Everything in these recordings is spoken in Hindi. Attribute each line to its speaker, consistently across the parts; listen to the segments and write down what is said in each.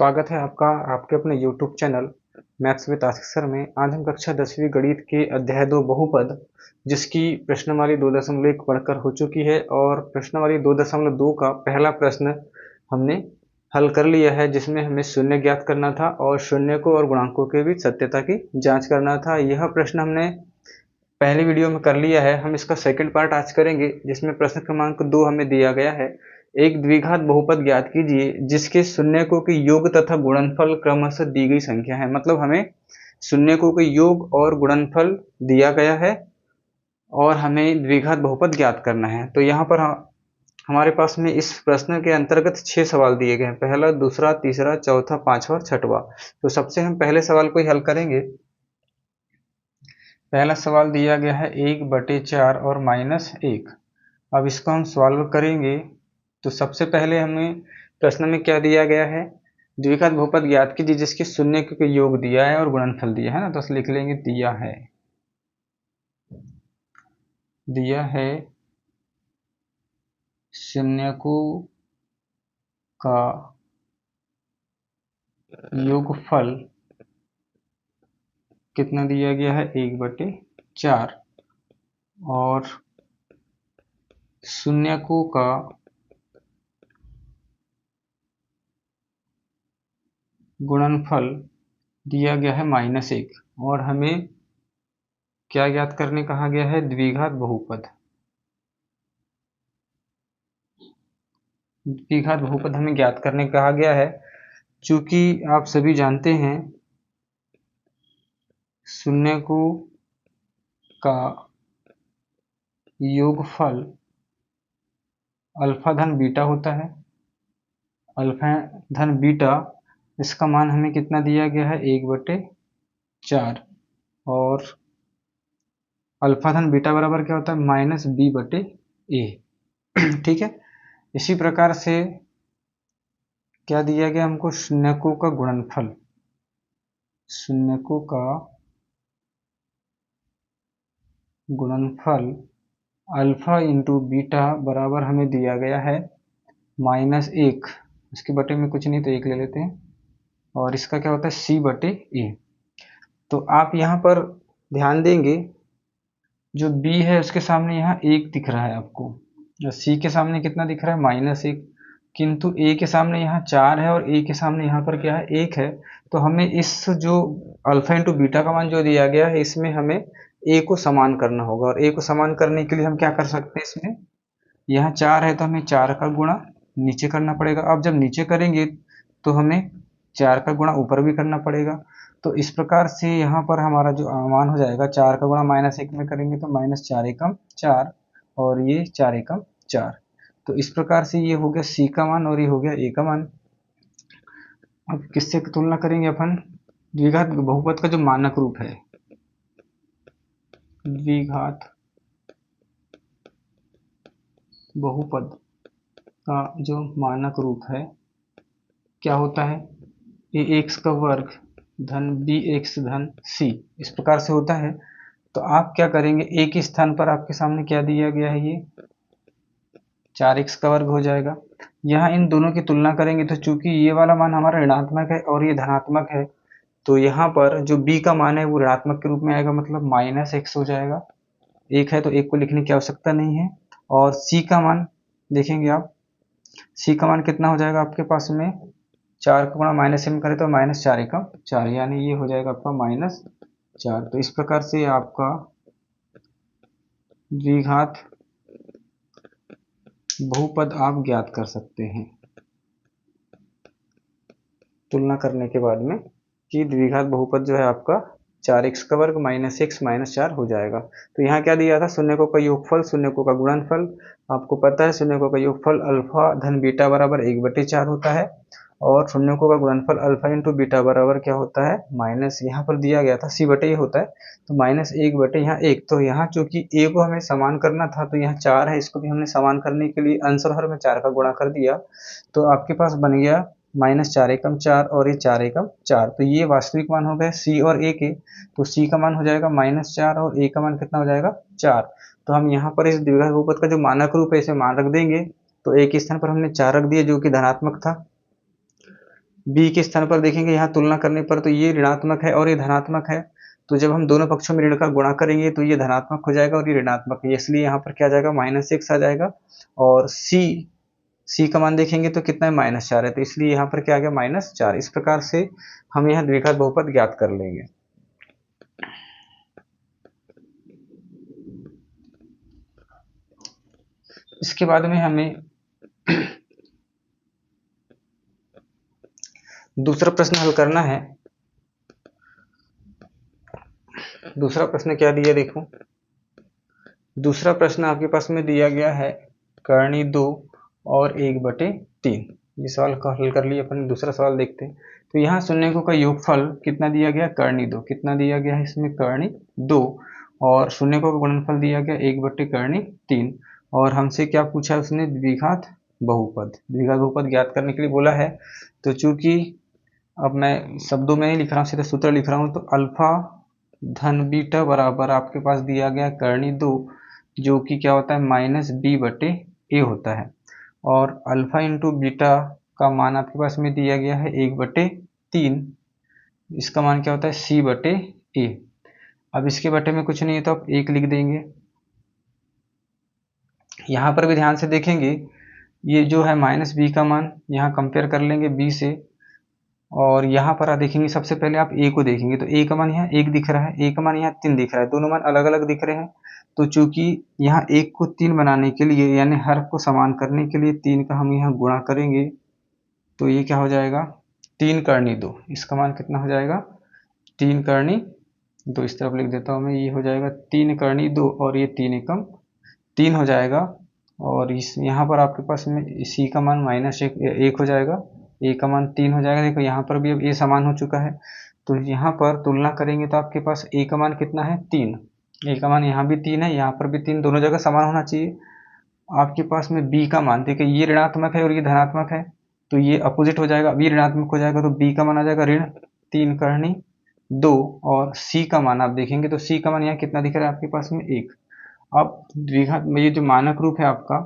Speaker 1: स्वागत है आपका आपके अपने YouTube channel maths with Ashiq sir में। आज हम कक्षा 10वीं गणित के अध्याय 2 बहुपद जिसकी प्रश्नवाली 2.1 पढ़कर हो चुकी है और प्रश्नवाली 2.2 का पहला प्रश्न हमने हल कर लिया है, जिसमें हमें शून्य ज्ञात करना था और शून्य को और गुणांकों के बीच सत्यता की जांच करना था। यह प्रश्न हमने पहले वीडियो में कर लिया है। हम इसका सेकंड पार्ट आज करेंगे, जिसमें प्रश्न क्रमांक 2 हमें दिया गया है। एक द्विघात बहुपद ज्ञात कीजिए जिसके शून्यकों के योग तथा गुणनफल क्रमशः दी गई संख्या है। मतलब हमें शून्यकों के योग और गुणनफल दिया गया है और हमें द्विघात बहुपद ज्ञात करना है। तो यहाँ पर हमारे पास में इस प्रश्न के अंतर्गत 6 सवाल दिए गए हैं। पहला, दूसरा, तीसरा, चौथा, पांचवा और छठवा। तो सबसे हम पहले सवाल को ही हल करेंगे। पहला सवाल दिया गया है 1/4 और -1। अब इसको हम सॉल्व करेंगे। तो सबसे पहले हमें प्रश्न में क्या दिया गया है, द्विघात बहुपद ज्ञात कीजिए जिसके शून्य के योग दिया है और गुणनफल दिया है ना। तो लिख लेंगे दिया है शून्यकों का योगफल कितना दिया गया है 1/4 और शून्यकों का गुणनफल दिया गया है -1 और हमें क्या ज्ञात करने कहा गया है, द्विघात बहुपद। द्विघात बहुपद हमें ज्ञात करने कहा गया है। चूंकि आप सभी जानते हैं शून्यकों का योगफल अल्फा धन बीटा होता है। अल्फा धन बीटा, इसका मान हमें कितना दिया गया है 1/4 और अल्फा धन बीटा बराबर क्या होता है -b/a। ठीक है। इसी प्रकार से क्या दिया गया हमको, शून्यकों का गुणनफल। शून्यकों का गुणनफल अल्फा इंटू बीटा बराबर हमें दिया गया है -1। इसके बटे में कुछ नहीं तो 1 ले लेते हैं और इसका क्या होता है c/a। तो आप यहाँ पर ध्यान देंगे, जो b है उसके सामने यहाँ 1 दिख रहा है आपको, c के सामने कितना दिख रहा है -1, किंतु a के सामने यहाँ 4 है और a के सामने यहाँ पर क्या है 1 है। तो हमें इस जो अल्फा इंटू बीटा का मान जो दिया गया है, इसमें हमें a को समान करना होगा और a को समान करने के लिए हम क्या कर सकते हैं, इसमें यहाँ 4 है तो हमें 4 का गुणा नीचे करना पड़ेगा। अब जब नीचे करेंगे तो हमें 4 का गुणा ऊपर भी करना पड़ेगा। तो इस प्रकार से यहाँ पर हमारा जो मान हो जाएगा, 4 का गुणा -1 में करेंगे तो -4 एकम 4 और ये 4 एकम 4। तो इस प्रकार से ये हो गया c का मान और ये हो गया a का मान। अब किससे तुलना करेंगे अपन, द्विघात बहुपद का जो मानक रूप है, द्विघात बहुपद का जो मानक रूप है क्या होता है, ax का वर्ग धन bx धन c, इस प्रकार से होता है। तो आप क्या करेंगे, a के स्थान पर आपके सामने क्या दिया गया है, ये 4x का वर्ग हो जाएगा। यहाँ इन दोनों की तुलना करेंगे तो चूंकि ये वाला मान हमारा ऋणात्मक है और ये धनात्मक है, तो यहाँ पर जो b का मान है वो ऋणात्मक के रूप में आएगा, मतलब -x हो जाएगा। 1 है तो 1 को लिखने की आवश्यकता नहीं है। और c का मान देखेंगे आप, c का मान कितना हो जाएगा आपके पास में, 4 का गुणा -m करें तो -4 एकम 4, यानी ये हो जाएगा आपका -4। तो इस प्रकार से आपका द्विघात बहुपद आप ज्ञात कर सकते हैं तुलना करने के बाद में, कि द्विघात बहुपद जो है आपका 4x का वर्ग -x -4 हो जाएगा। तो यहाँ क्या दिया था, शून्यकों का योगफल, शून्यकों का गुणनफल। आपको पता है शून्यकों का योगफल अल्फा धन बीटा बराबर 1/4 होता है और शून्यकों का गुणनफल अल्फा इंटू बीटा बराबर क्या होता है, माइनस, यहाँ पर दिया गया था c/a होता है तो -1 यहाँ 1। तो यहाँ चूंकि a को हमें समान करना था तो यहाँ 4 है, इसको भी हमने समान करने के लिए अंश हर में 4 का गुणा कर दिया। तो आपके पास बन गया -4 एकम 4 और ये 4 एकम 4। तो ये वास्तविक मान हो गए c और a के। तो c का मान हो जाएगा -4 और a का मान कितना हो जाएगा 4। तो हम यहाँ पर इस द्विघात बहुपद का जो मानक रूप है इसे मान रख देंगे। तो a के स्थान पर हमने 4 रख दिया जो कि धनात्मक था। b के स्थान पर देखेंगे यहाँ तुलना करने पर तो ये ऋणात्मक है और ये धनात्मक है, तो जब हम दोनों पक्षों में ऋण का गुणा करेंगे तो ये धनात्मक हो जाएगा और ये ऋणात्मक है, इसलिए यहाँ पर क्या आ जाएगा -x आ जाएगा। और c का मान देखेंगे तो कितना है -4 है, तो इसलिए यहाँ पर क्या आ गया -4। इस प्रकार से हम यहाँ द्विघात बहुपद ज्ञात कर लेंगे। इसके बाद में हमें दूसरा प्रश्न हल करना है। दूसरा प्रश्न क्या दिया देखो, दूसरा प्रश्न आपके पास में दिया गया है कर्णी 2 और 1/3। ये सवाल का हल कर लिए अपन। दूसरा सवाल देखते हैं। तो यहाँ शून्यकों का योगफल कितना दिया गया, कर्णी 2 कितना दिया गया है इसमें, कर्णी 2, और शून्यकों का गुणनफल दिया गया 1/3। और हमसे क्या पूछा है उसने, द्विघात बहुपद। द्विघात बहुपद ज्ञात करने के लिए बोला है। तो चूंकि अब मैं शब्दों में ही लिख रहा हूँ, सीधा सूत्र लिख रहा हूँ, तो अल्फा धन बीटा बराबर आपके पास दिया गया कर्णी 2, जो कि क्या होता है -b/a होता है। और अल्फा इंटू बीटा का मान आपके पास में दिया गया है 1/3। इसका मान क्या होता है c/a। अब इसके बटे में कुछ नहीं है तो आप 1 लिख देंगे। यहाँ पर भी ध्यान से देखेंगे, ये जो है -b का मान यहाँ कंपेयर कर लेंगे b से, और यहाँ पर आप देखेंगे सबसे पहले आप a को देखेंगे तो a का मान यहाँ 1 दिख रहा है, a का मान यहाँ 3 दिख रहा है, दोनों मान अलग अलग दिख रहे हैं। तो चूंकि यहाँ 1 को 3 बनाने के लिए, यानी हर को समान करने के लिए 3 का हम यहाँ गुणा करेंगे, तो ये क्या हो जाएगा 3 कर्णी 2। इसका मान कितना हो जाएगा 3 कर्णी 2। इस तरफ लिख देता हूँ मैं, ये हो जाएगा 3 कर्णी 2 और ये 3 एकम 3 हो जाएगा। और इस यहाँ पर आपके पास में सी का मान -1 हो जाएगा, ए का मान 3 हो जाएगा। देखो यहाँ पर भी अब ए समान हो चुका है, तो यहाँ पर तुलना करेंगे तो आपके पास ए का मान कितना है 3। ए का मान यहाँ भी 3 है, यहाँ पर भी 3, दोनों जगह समान होना चाहिए। आपके पास में बी का मान, देखिए ये ऋणात्मक है और ये धनात्मक है, तो ये अपोजिट हो जाएगा, बी ऋणात्मक हो जाएगा, तो बी का मान आ जाएगा ऋण 3 कर्णी 2। और सी का मान आप देखेंगे तो सी का मान यहाँ कितना दिख रहा है आपके पास में 1। अब द्विघात में ये जो मानक रूप है आपका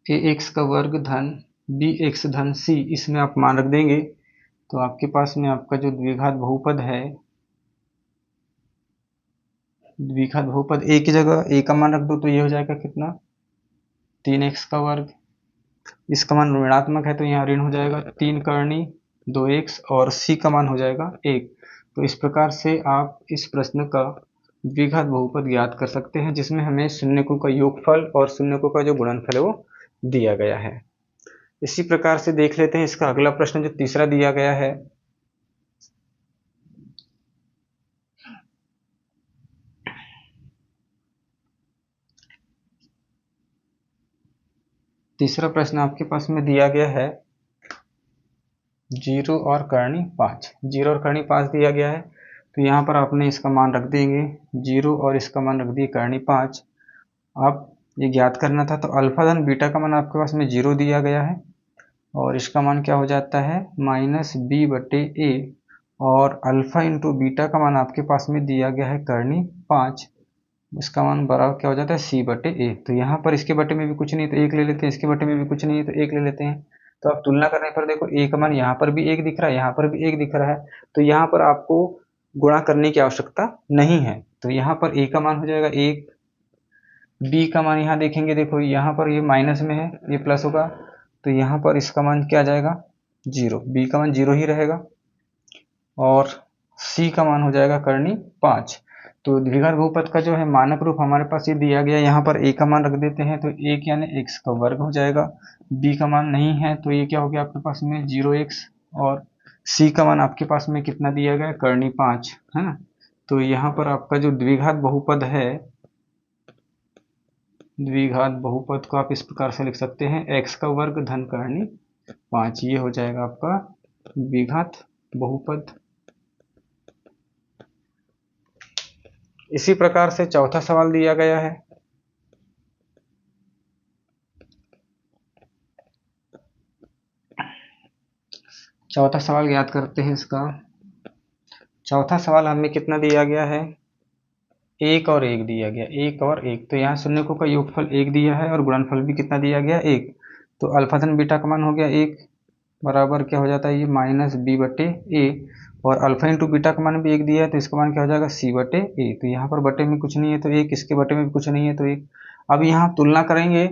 Speaker 1: ax का वर्ग धन bx धन c, इसमें आप मान रख देंगे तो आपके पास में आपका जो द्विघात बहुपद है, द्विघात बहुपद a की जगह a का मान रख दो तो ये हो जाएगा कितना 3x का वर्ग। इसका मान ऋणात्मक है तो यहाँ ऋण हो जाएगा 3 कर्णी 2x, और c का मान हो जाएगा 1। तो इस प्रकार से आप इस प्रश्न का द्विघात बहुपद ज्ञात कर सकते हैं, जिसमें हमें शून्यकों का योगफल और शून्यकों का जो गुणनफल है वो दिया गया है। इसी प्रकार से देख लेते हैं इसका अगला प्रश्न जो तीसरा दिया गया है। तीसरा प्रश्न आपके पास में दिया गया है 0 और कर्णी 5। 0 और कर्णी 5 दिया गया है, तो यहाँ पर आपने इसका मान रख देंगे 0 और इसका मान रख दिए कर्णी 5। आप ये ज्ञात करना था, तो अल्फा धन बीटा का मान आपके पास में 0 दिया गया है, और इसका मान क्या हो जाता है -b/a, और अल्फा इंटू बीटा का मान आपके पास में दिया गया है कर्णी 5। इसका मान बराबर क्या हो जाता है c/a। तो यहाँ पर इसके बटे में भी कुछ नहीं तो 1 ले लेते हैं, इसके बटे में भी कुछ नहीं है तो 1 ले लेते हैं। तो आप तुलना करने पर देखो a का मान यहाँ पर भी 1 दिख रहा है, यहाँ पर भी 1 दिख रहा है, तो यहाँ पर आपको गुणा करने की आवश्यकता नहीं है। तो यहाँ पर a का मान हो जाएगा 1, b का मान यहाँ देखेंगे, देखो यहाँ पर ये माइनस में है, ये प्लस होगा, तो यहाँ पर इसका मान क्या आ जाएगा 0, b का मान 0 ही रहेगा, और c का मान हो जाएगा कर्णी 5। तो द्विघात बहुपद का जो है मानक रूप हमारे पास ये दिया गया, यहाँ पर a का मान रख देते हैं तो 1 यानी x का वर्ग हो जाएगा, b का मान नहीं है तो ये क्या हो गया आपके पास में 0x, और c का मान आपके पास में कितना दिया गया कर्णी 5 है ना। तो यहाँ पर आपका जो द्विघात बहुपद है, द्विघात बहुपद को आप इस प्रकार से लिख सकते हैं x का वर्ग धन कर्णी 5, ये हो जाएगा आपका द्विघात बहुपद। इसी प्रकार से चौथा सवाल दिया गया है। चौथा सवाल याद करते हैं इसका। चौथा सवाल हमें कितना दिया गया है 1 और 1 दिया गया, 1 और 1। तो यहाँ शून्यकों का योगफल 1 दिया है और गुणनफल भी कितना दिया गया 1। तो अल्फा धन बीटा का मान हो गया 1 बराबर क्या हो जाता है ये माइनस बी बटे ए, और अल्फा इंटू बीटा का मान भी 1 दिया है तो इसका मान क्या हो जाएगा सी बटे ए। तो यहाँ पर बटे में कुछ नहीं है तो 1, इसके बटे में भी कुछ नहीं है तो 1। अब यहाँ तुलना करेंगे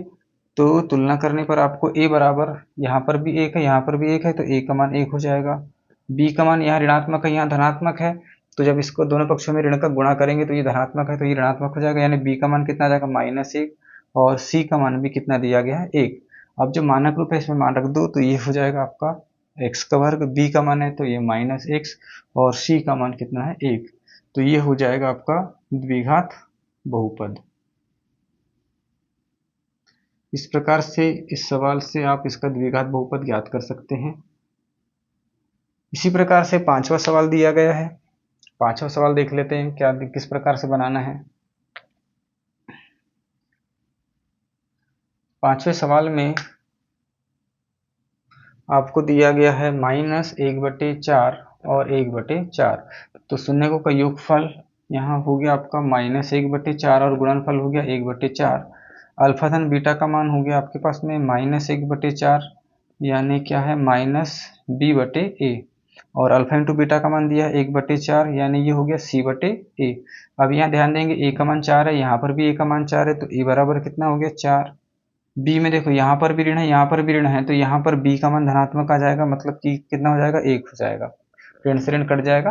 Speaker 1: तो तुलना करने पर आपको a बराबर यहाँ पर भी 1 है, यहाँ पर भी 1 है, तो a का मान 1 हो जाएगा। b का मान यहाँ ऋणात्मक है, यहाँ धनात्मक है, तो जब इसको दोनों पक्षों में ऋण का गुणा करेंगे तो ये धनात्मक है तो ये ऋणात्मक हो जाएगा, यानी b का मान कितना आ जाएगा -1, और c का मान भी कितना दिया गया है 1। अब जो मानक रूप है इसमें मान रख दो तो ये हो जाएगा आपका x का वर्ग, b का मान है तो ये -x, और c का मान कितना है 1। तो ये हो जाएगा आपका द्विघात बहुपद। इस प्रकार से इस सवाल से आप इसका द्विघात बहुपद ज्ञात कर सकते हैं। इसी प्रकार से पांचवा सवाल दिया गया है। पांचवा सवाल देख लेते हैं क्या किस प्रकार से बनाना है। पांचवें सवाल में आपको दिया गया है -1/4 और 1/4, तो शून्यकों का योगफल यहाँ हो गया आपका -1/4 और गुणनफल हो गया 1/4। अल्फा धन बीटा का मान हो गया आपके पास में -1/4, यानी क्या है -b/a, और अल्फा इंटू बीटा का मान दिया है 1/4, यानी ये हो गया c/a। अब यहाँ ध्यान देंगे a का मान 4 है, यहाँ पर भी a का मान 4 है, तो a बराबर कितना हो गया 4। b में देखो यहाँ पर भी ऋण है, यहाँ पर भी ऋण है, तो यहाँ पर b का मान धनात्मक आ जाएगा, मतलब कि कितना हो जाएगा 1 हो जाएगा, ऋण से ऋण कट जाएगा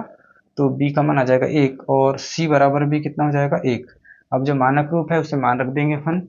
Speaker 1: तो b का मान आ जाएगा 1, और c बराबर भी कितना हो जाएगा 1। अब जो मानक रूप है उसे मान रख देंगे फन,